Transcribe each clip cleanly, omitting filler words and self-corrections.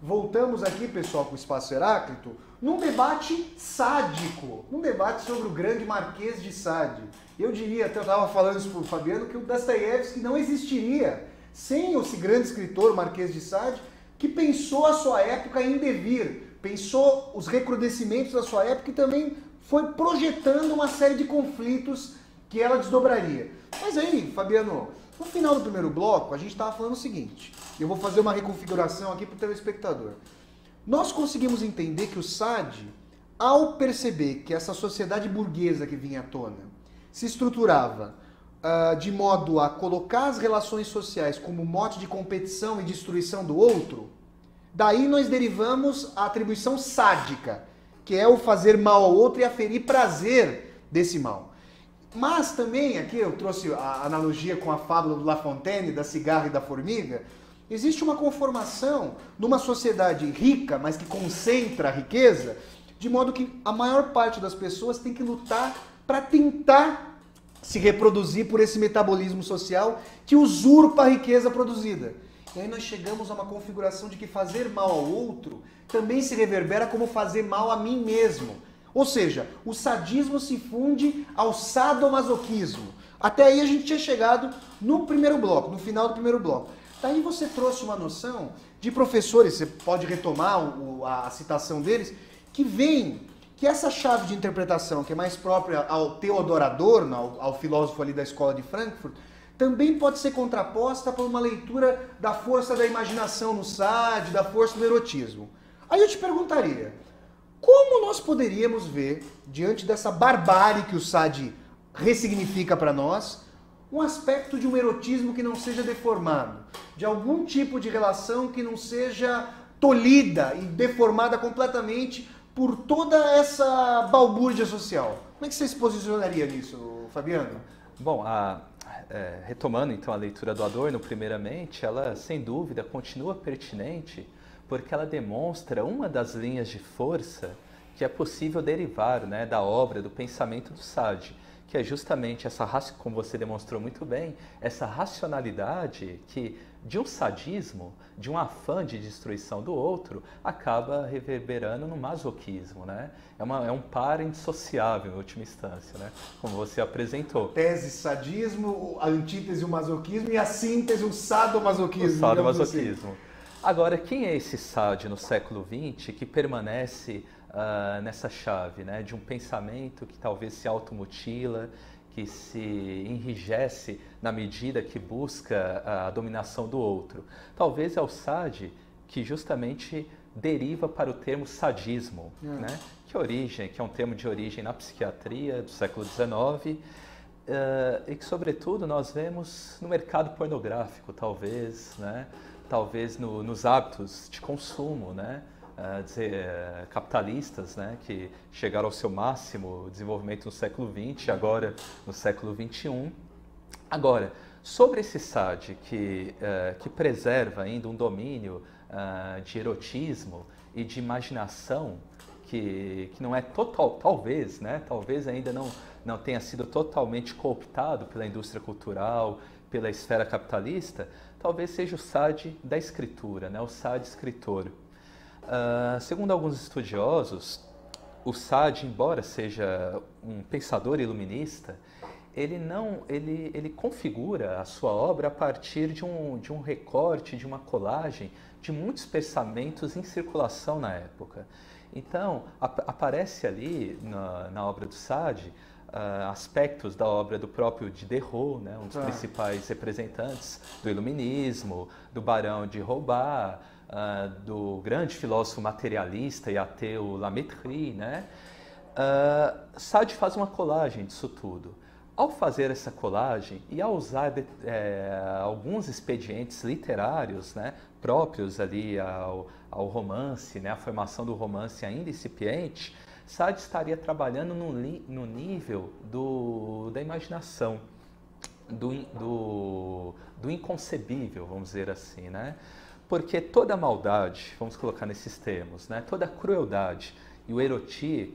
Voltamos aqui, pessoal, com o Espaço Heráclito, num debate sádico, um debate sobre o grande Marquês de Sade. Eu diria, até eu estava falando isso para o Fabiano, que o Dostoiévski não existiria sem esse grande escritor, Marquês de Sade, que pensou a sua época em devir, pensou os recrudescimentos da sua época e também foi projetando uma série de conflitos que ela desdobraria. Mas aí, Fabiano, no final do primeiro bloco, a gente estava falando o seguinte, eu vou fazer uma reconfiguração aqui para o telespectador. Nós conseguimos entender que o Sade, ao perceber que essa sociedade burguesa que vinha à tona se estruturava de modo a colocar as relações sociais como mote de competição e destruição do outro, daí nós derivamos a atribuição sádica, que é o fazer mal ao outro e aferir prazer desse mal. Mas também, aqui eu trouxe a analogia com a fábula do La Fontaine, da cigarra e da formiga, existe uma conformação numa sociedade rica, mas que concentra a riqueza, de modo que a maior parte das pessoas tem que lutar para tentar se reproduzir por esse metabolismo social que usurpa a riqueza produzida. E aí nós chegamos a uma configuração de que fazer mal ao outro também se reverbera como fazer mal a mim mesmo. Ou seja, o sadismo se funde ao sadomasoquismo. Até aí a gente tinha chegado no primeiro bloco, no final do primeiro bloco. Daí você trouxe uma noção de professores, você pode retomar a citação deles, que veem que essa chave de interpretação, que é mais própria ao Theodor Adorno, ao filósofo ali da escola de Frankfurt, também pode ser contraposta por uma leitura da força da imaginação no Sade, da força do erotismo. Aí eu te perguntaria, como nós poderíamos ver, diante dessa barbárie que o Sade ressignifica para nós, um aspecto de um erotismo que não seja deformado, de algum tipo de relação que não seja tolhida e deformada completamente por toda essa balbúrdia social? Como é que você se posicionaria nisso, Fabiano? Bom, retomando então a leitura do Adorno, primeiramente, ela sem dúvida continua pertinente porque ela demonstra uma das linhas de força que é possível derivar, né, da obra, do pensamento do Sade, que é justamente essa, como você demonstrou muito bem, essa racionalidade que de um sadismo, de um afã de destruição do outro, acaba reverberando no masoquismo, né? É um par indissociável, em última instância, né? Como você apresentou. Tese sadismo, a antítese o masoquismo e a síntese o sadomasoquismo. O sadomasoquismo. Assim. Agora, quem é esse Sade no século XX que permanece nessa chave, né? De um pensamento que talvez se automutila, que se enrijece na medida que busca a dominação do outro? Talvez é o Sade que justamente deriva para o termo sadismo, né? Que é um termo de origem na psiquiatria do século XIX, e que, sobretudo, nós vemos no mercado pornográfico, talvez, né? Talvez nos hábitos de consumo, né? Capitalistas, né, que chegaram ao seu máximo desenvolvimento no século XX, agora no século XXI. Agora, sobre esse Sade que preserva ainda um domínio de erotismo e de imaginação que não é total, talvez, né, talvez ainda não tenha sido totalmente cooptado pela indústria cultural, pela esfera capitalista, talvez seja o Sade da escritura, né, o Sade escritor. Segundo alguns estudiosos, o Sade, embora seja um pensador iluminista, ele configura a sua obra a partir de um recorte, de uma colagem de muitos pensamentos em circulação na época. Então, aparece ali na obra do Sade aspectos da obra do próprio Diderot, né, um dos principais representantes do iluminismo, do Barão de Holbach, do grande filósofo materialista e ateu Lamétrie, né? Sade faz uma colagem disso tudo. Ao fazer essa colagem e ao usar alguns expedientes literários, né, próprios ali ao romance, né, a formação do romance ainda incipiente, Sade estaria trabalhando no nível da imaginação, do inconcebível, vamos dizer assim, né? Porque toda maldade, vamos colocar nesses termos, né? Toda crueldade e o erotismo,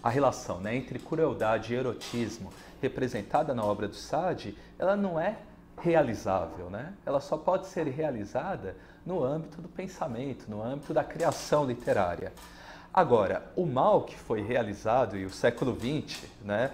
a relação, né, entre crueldade e erotismo representada na obra do Sade, ela não é realizável, né? Ela só pode ser realizada no âmbito do pensamento, no âmbito da criação literária. Agora, o mal que foi realizado, e o século XX, né,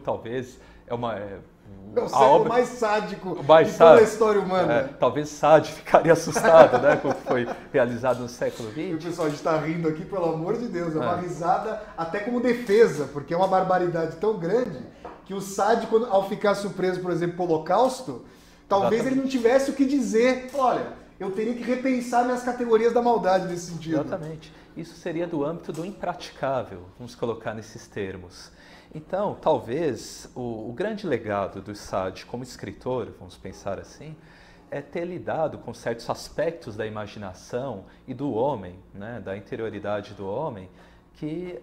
talvez é o século mais sádico de toda a história humana. Talvez Sade ficaria assustado, né, com o que foi realizado no século XX. E o pessoal, a gente está rindo aqui, pelo amor de Deus, é uma risada até como defesa, porque é uma barbaridade tão grande que o Sade, ao ficar surpreso, por exemplo, pelo Holocausto, talvez Exatamente. Ele não tivesse o que dizer. Olha, eu teria que repensar minhas categorias da maldade nesse sentido. Exatamente. Isso seria do âmbito do impraticável, vamos colocar nesses termos. Então, talvez o grande legado do Sade como escritor, vamos pensar assim, é ter lidado com certos aspectos da imaginação e do homem, né, da interioridade do homem, que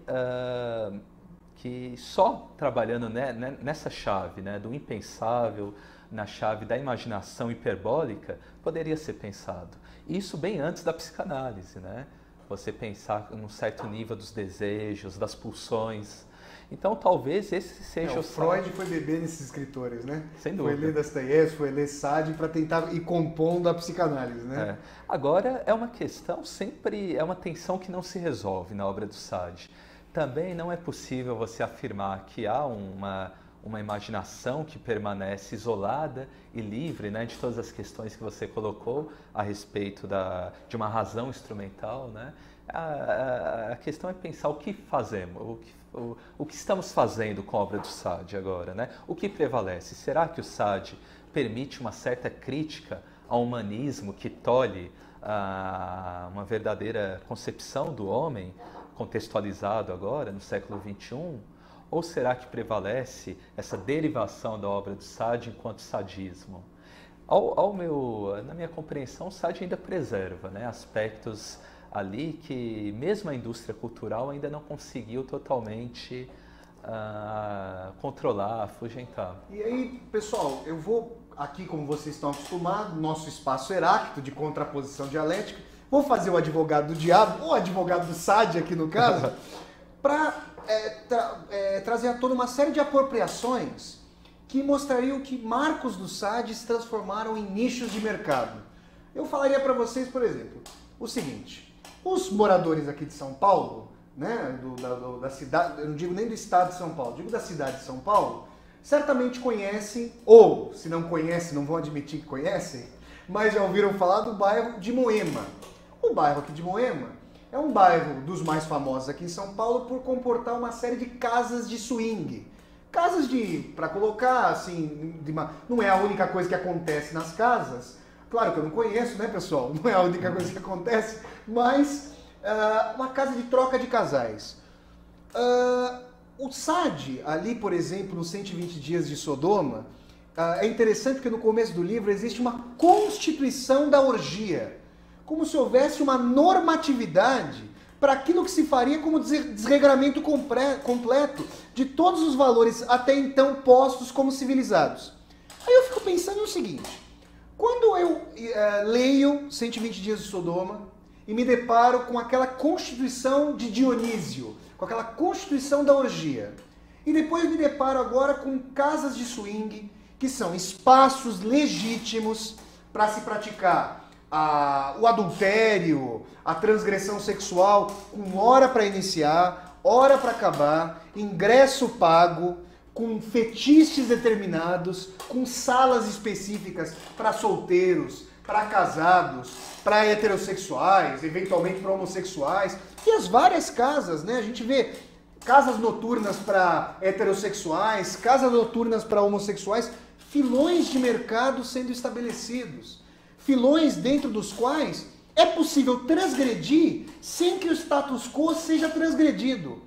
só trabalhando nessa chave, né, do impensável, na chave da imaginação hiperbólica, poderia ser pensado. Isso bem antes da psicanálise, né? Você pensar num certo nível dos desejos, das pulsões. Então, talvez esse seja o Freud foi beber nesses escritores, né? Sem dúvida. Foi ler Dostoiévski, foi ler Sade para tentar ir compondo a psicanálise, né? Agora, é uma questão é uma tensão que não se resolve na obra do Sade. Também não é possível você afirmar que há uma imaginação que permanece isolada e livre, né, de todas as questões que você colocou a respeito de uma razão instrumental, né? A questão é pensar o que fazemos, o que estamos fazendo com a obra do Sade agora, né? O que prevalece? Será que o Sade permite uma certa crítica ao humanismo que tolhe uma verdadeira concepção do homem, contextualizado agora no século XXI? Ou será que prevalece essa derivação da obra do Sade enquanto sadismo? Na minha compreensão, o Sade ainda preserva, né, aspectos ali que mesmo a indústria cultural ainda não conseguiu totalmente controlar, afugentar. E aí, pessoal, eu vou aqui, como vocês estão acostumados, nosso espaço Heráclito de contraposição dialética, vou fazer o advogado do diabo, ou advogado do Sade aqui no caso, para trazer à tona uma série de apropriações que mostrariam que marcos do Sade se transformaram em nichos de mercado. Eu falaria para vocês, por exemplo, o seguinte: os moradores aqui de São Paulo, né, da cidade, eu não digo nem do estado de São Paulo, digo da cidade de São Paulo, certamente conhecem, ou se não conhecem, não vão admitir que conhecem, mas já ouviram falar do bairro de Moema. O bairro aqui de Moema é um bairro dos mais famosos aqui em São Paulo por comportar uma série de casas de swing. Casas para colocar, assim, não é a única coisa que acontece nas casas. Claro que eu não conheço, né, pessoal? Não é a única coisa que acontece, mas uma casa de troca de casais. O Sade, ali, por exemplo, nos 120 Dias de Sodoma, é interessante porque no começo do livro existe uma constituição da orgia. Como se houvesse uma normatividade para aquilo que se faria como desregramento completo de todos os valores até então postos como civilizados. Aí eu fico pensando no seguinte: quando eu leio 120 Dias de Sodoma e me deparo com aquela constituição de Dionísio, com aquela constituição da orgia, e depois me deparo agora com casas de swing, que são espaços legítimos para se praticar o adultério, a transgressão sexual, com hora para iniciar, hora para acabar, ingresso pago, com fetiches determinados, com salas específicas para solteiros, para casados, para heterossexuais, eventualmente para homossexuais, e as várias casas, né? A gente vê casas noturnas para heterossexuais, casas noturnas para homossexuais, filões de mercado sendo estabelecidos. Filões dentro dos quais é possível transgredir sem que o status quo seja transgredido.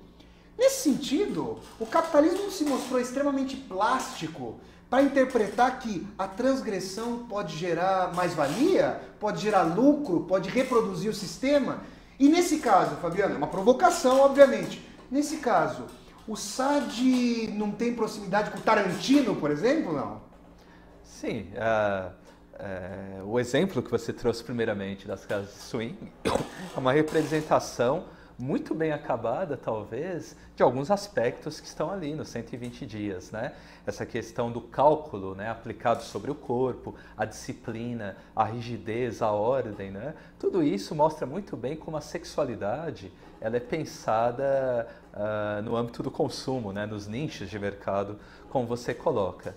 Nesse sentido, o capitalismo se mostrou extremamente plástico para interpretar que a transgressão pode gerar mais-valia, pode gerar lucro, pode reproduzir o sistema. E nesse caso, Fabiano, é uma provocação, obviamente. Nesse caso, o Sade não tem proximidade com Tarantino, por exemplo, não? Sim, o exemplo que você trouxe primeiramente das casas de swing é uma representação muito bem acabada, talvez, de alguns aspectos que estão ali nos 120 dias, né? Essa questão do cálculo, né, aplicado sobre o corpo, a disciplina, a rigidez, a ordem, né? Tudo isso mostra muito bem como a sexualidade ela é pensada no âmbito do consumo, né, nos nichos de mercado, como você coloca.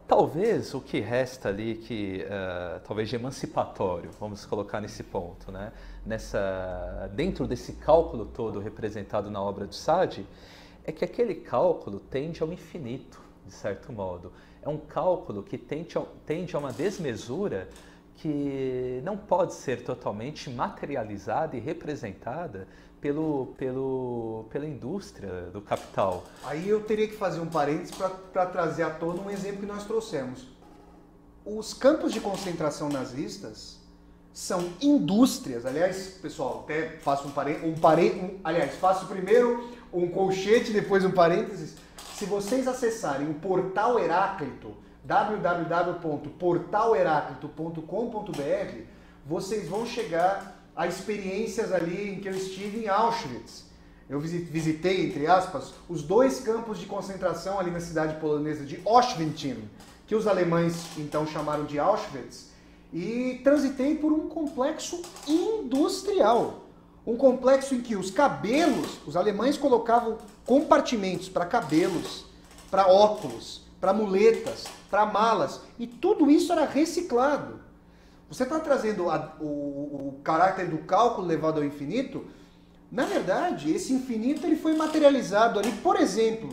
Talvez o que resta ali, talvez de emancipatório, vamos colocar nesse ponto, né? Dentro desse cálculo todo representado na obra do Sade, é que aquele cálculo tende ao infinito, de certo modo. É um cálculo que tende a uma desmesura que não pode ser totalmente materializada e representada pela indústria do capital. Aí eu teria que fazer um parênteses para trazer à tona um exemplo que nós trouxemos. Os campos de concentração nazistas são indústrias. Aliás, pessoal, até faço faço primeiro um colchete, depois um parênteses. Se vocês acessarem o portal Heráclito, www.portalheráclito.com.br, vocês vão chegar a experiências ali em que eu estive em Auschwitz. Eu visitei, entre aspas, os 2 campos de concentração ali na cidade polonesa de Auschwitz, que os alemães então chamaram de Auschwitz, e transitei por um complexo industrial. Um complexo em que os alemães colocavam compartimentos para cabelos, para óculos, para muletas, para malas, e tudo isso era reciclado. Você está trazendo o caráter do cálculo levado ao infinito. Na verdade, esse infinito ele foi materializado ali, por exemplo,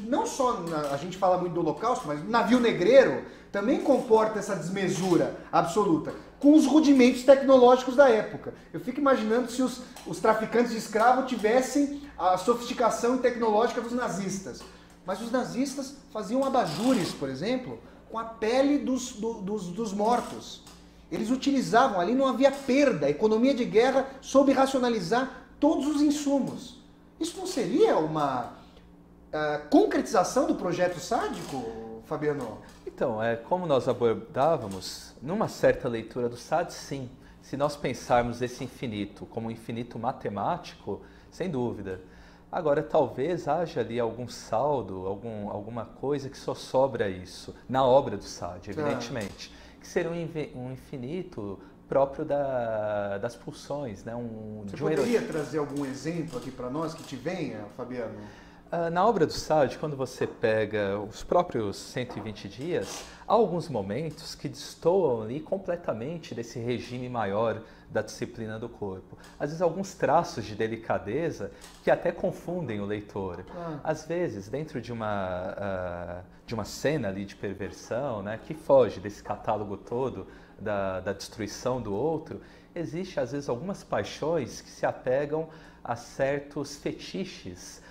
não só a gente fala muito do Holocausto, mas o navio negreiro também comporta essa desmesura absoluta, com os rudimentos tecnológicos da época. Eu fico imaginando se os traficantes de escravos tivessem a sofisticação tecnológica dos nazistas. Mas os nazistas faziam abajures, por exemplo, com a pele dos mortos. Eles utilizavam, ali não havia perda, a economia de guerra soube racionalizar todos os insumos. Isso não seria uma concretização do projeto sádico, Fabiano? Então, como nós abordávamos, numa certa leitura do Sade, sim. Se nós pensarmos esse infinito como um infinito matemático, sem dúvida. Agora, talvez haja ali algum saldo, alguma coisa que só sobra isso, na obra do Sade, evidentemente. Que seria um infinito próprio das pulsões, né? Você poderia trazer algum exemplo aqui para nós que te venha, Fabiano? Na obra do Sade, quando você pega os próprios 120 dias, há alguns momentos que destoam ali completamente desse regime maior da disciplina do corpo. Às vezes alguns traços de delicadeza que até confundem o leitor. Às vezes, dentro de uma cena ali de perversão, né, que foge desse catálogo todo da destruição do outro, existe às vezes algumas paixões que se apegam a certos fetiches,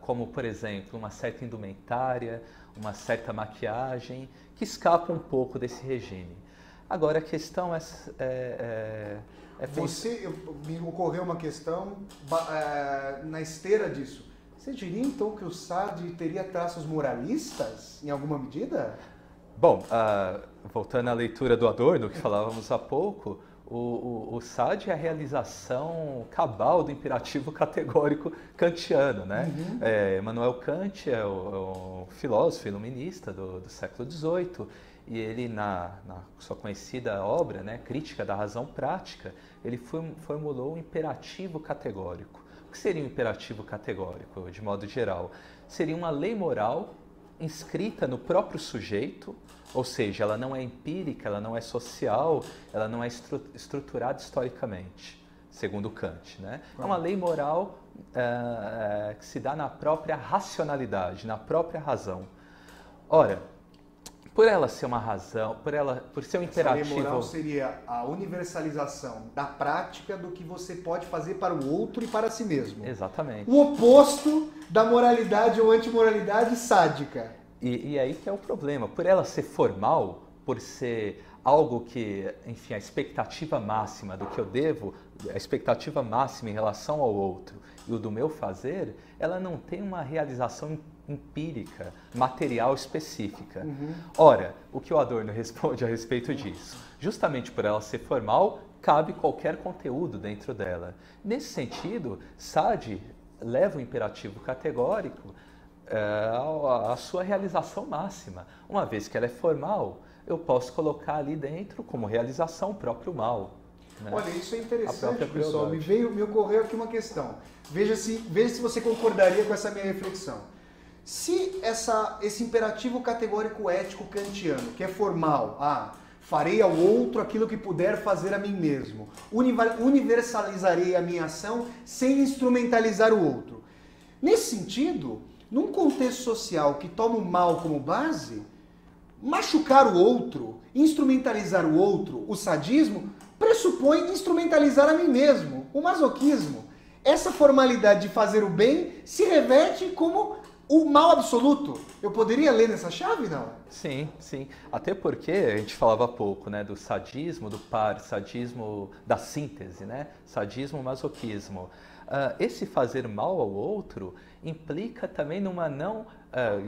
como, por exemplo, uma certa indumentária, uma certa maquiagem, que escapa um pouco desse regime. Agora, a questão me ocorreu uma questão na esteira disso. Você diria, então, que o Sade teria traços moralistas, em alguma medida? Bom, voltando à leitura do Adorno, que falávamos há pouco, o Sade é a realização cabal do imperativo categórico kantiano, né? Immanuel Kant é o filósofo iluminista do século XVIII, e ele, na sua conhecida obra, né, Crítica da Razão Prática, ele formulou um imperativo categórico. O que seria um imperativo categórico, de modo geral? Seria uma lei moral inscrita no próprio sujeito, ou seja, ela não é empírica, ela não é social, ela não é estruturada historicamente, segundo Kant, né? É uma lei moral que se dá na própria racionalidade, na própria razão. Ora, por ela ser uma razão, por ser um imperativo... Essa lei moral seria a universalização da prática do que você pode fazer para o outro e para si mesmo. Exatamente. O oposto da moralidade ou antimoralidade sádica. E aí que é o problema. Por ela ser formal, por ser algo que, enfim, a expectativa máxima do que eu devo, a expectativa máxima em relação ao outro e o do meu fazer, ela não tem uma realização empírica, material específica. Ora, o que o Adorno responde a respeito disso? Justamente por ela ser formal, cabe qualquer conteúdo dentro dela. Nesse sentido, Sade leva o imperativo categórico à sua realização máxima. Uma vez que ela é formal, eu posso colocar ali dentro como realização o próprio mal. Né? Olha, isso é interessante, pessoal. Me ocorreu aqui uma questão. Veja se você concordaria com essa minha reflexão. Se esse imperativo categórico ético kantiano, que é formal, farei ao outro aquilo que puder fazer a mim mesmo, universalizarei a minha ação sem instrumentalizar o outro. Nesse sentido, num contexto social que toma o mal como base, machucar o outro, instrumentalizar o outro, o sadismo, pressupõe instrumentalizar a mim mesmo, o masoquismo. Essa formalidade de fazer o bem se reverte como o mal absoluto. Eu poderia ler nessa chave, não? Sim, sim. Até porque a gente falava há pouco, né, do sadismo, do par, sadismo da síntese, né? Sadismo, masoquismo. Esse fazer mal ao outro implica também numa não...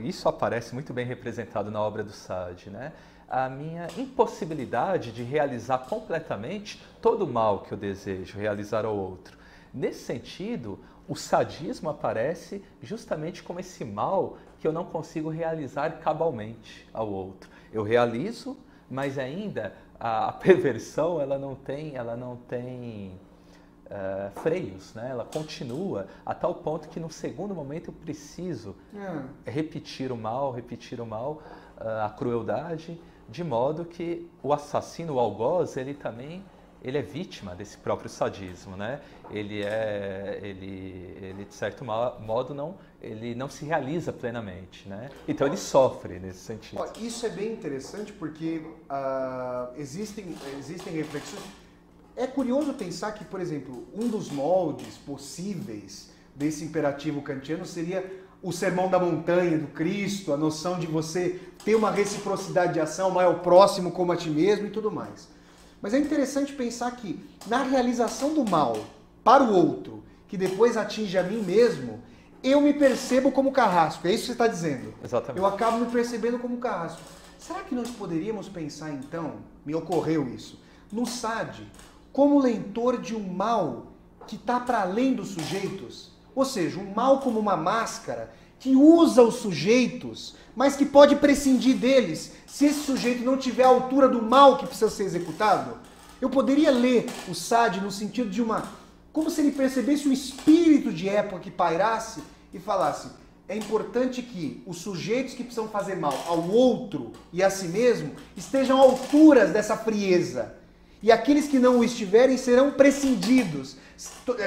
isso aparece muito bem representado na obra do Sade, né? A minha impossibilidade de realizar completamente todo o mal que eu desejo realizar ao outro. Nesse sentido, o sadismo aparece justamente como esse mal que eu não consigo realizar cabalmente ao outro. Eu realizo, mas ainda a perversão ela não tem freios, né? Ela continua a tal ponto que no segundo momento eu preciso repetir o mal, a crueldade, de modo que o assassino, o algoz, ele é vítima desse próprio sadismo, né? Ele de certo modo ele não se realiza plenamente, né? Então ele sofre nesse sentido. Isso é bem interessante porque existem reflexões. É curioso pensar que, por exemplo, um dos moldes possíveis desse imperativo kantiano seria o sermão da montanha do Cristo, a noção de você ter uma reciprocidade de ação, amar ao próximo como a ti mesmo e tudo mais. Mas é interessante pensar que na realização do mal para o outro, que depois atinge a mim mesmo, eu me percebo como carrasco. É isso que você está dizendo. Exatamente. Eu acabo me percebendo como carrasco. Será que nós poderíamos pensar então, me ocorreu isso, no Sade, como leitor de um mal que está para além dos sujeitos? Ou seja, um mal como uma máscara que usa os sujeitos, mas que pode prescindir deles se esse sujeito não tiver a altura do mal que precisa ser executado? Eu poderia ler o Sade no sentido de como se ele percebesse um espírito de época que pairasse e falasse: é importante que os sujeitos que precisam fazer mal ao outro e a si mesmo estejam à altura dessa frieza. E aqueles que não o estiverem serão prescindidos,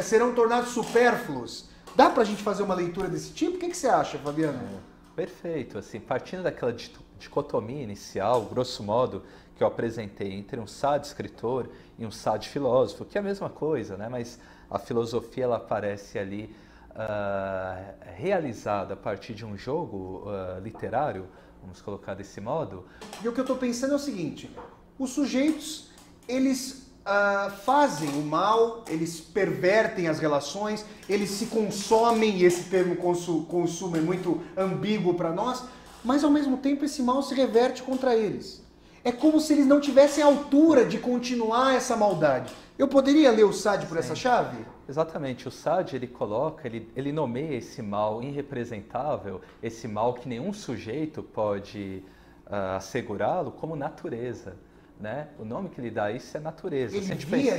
serão tornados supérfluos. Dá pra gente fazer uma leitura desse tipo? O que você acha, Fabiano? Perfeito. Assim, partindo daquela dicotomia inicial, grosso modo, que eu apresentei entre um Sade escritor e um Sade filósofo, que é a mesma coisa, né? Mas a filosofia ela aparece ali realizada a partir de um jogo literário, vamos colocar desse modo. E o que eu estou pensando é o seguinte: os sujeitos, eles fazem o mal, eles pervertem as relações, eles se consomem, e esse termo consumo é muito ambíguo para nós, mas ao mesmo tempo esse mal se reverte contra eles. É como se eles não tivessem a altura de continuar essa maldade. Eu poderia ler o Sade por essa chave? Exatamente. O Sade, ele nomeia esse mal irrepresentável, esse mal que nenhum sujeito pode assegurá-lo, como natureza. Né? O nome que ele dá a isso é natureza.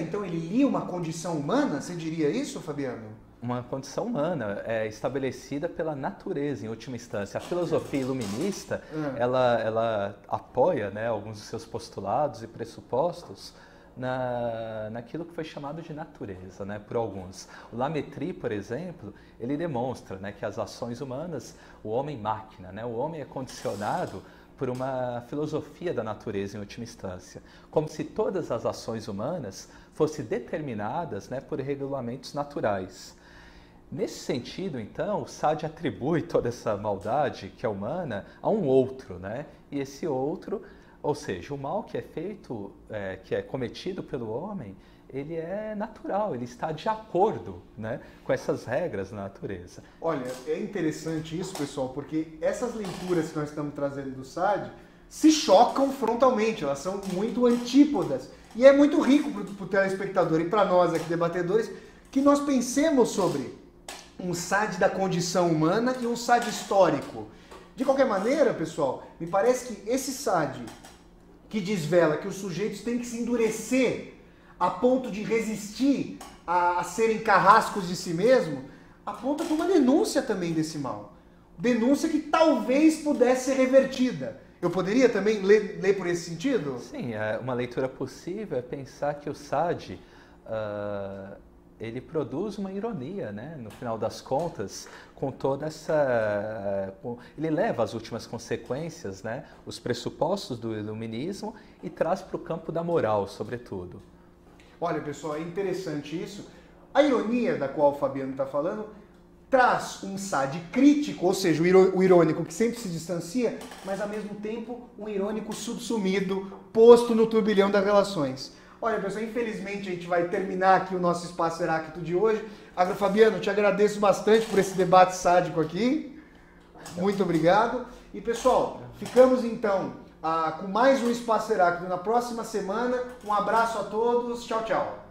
Então ele lia uma condição humana? Você diria isso, Fabiano? Uma condição humana estabelecida pela natureza, em última instância. A filosofia iluminista, ela apoia, né, alguns dos seus postulados e pressupostos naquilo que foi chamado de natureza, né, por alguns. O Lametrie, por exemplo, ele demonstra, né, que as ações humanas, o homem-máquina, né, o homem é condicionado por uma filosofia da natureza, em última instância, como se todas as ações humanas fossem determinadas, né, por regulamentos naturais. Nesse sentido, então, o Sade atribui toda essa maldade que é humana a um outro, né? E esse outro, ou seja, o mal que é feito, que é cometido pelo homem, ele é natural, ele está de acordo, né, com essas regras da natureza. Olha, é interessante isso, pessoal, porque essas leituras que nós estamos trazendo do Sade se chocam frontalmente, elas são muito antípodas. E é muito rico para o telespectador e para nós aqui, debatedores, que nós pensemos sobre um SAD da condição humana e um SAD histórico. De qualquer maneira, pessoal, me parece que esse SAD que desvela que os sujeitos têm que se endurecer a ponto de resistir a serem carrascos de si mesmo, aponta para uma denúncia também desse mal. Denúncia que talvez pudesse ser revertida. Eu poderia também ler por esse sentido? Sim, uma leitura possível é pensar que o SAD ele produz uma ironia, né? No final das contas, com toda essa... ele leva às últimas consequências, né? Os pressupostos do iluminismo e traz para o campo da moral, sobretudo. Olha, pessoal, é interessante isso. A ironia da qual o Fabiano está falando traz um SAD crítico, ou seja, o irônico que sempre se distancia, mas ao mesmo tempo um irônico subsumido, posto no turbilhão das relações. Olha, pessoal, infelizmente a gente vai terminar aqui o nosso Espaço Heráclito de hoje. Fabiano, te agradeço bastante por esse debate sádico aqui. Muito obrigado. E, pessoal, ficamos então com mais um Espaço Heráclito na próxima semana. Um abraço a todos. Tchau, tchau.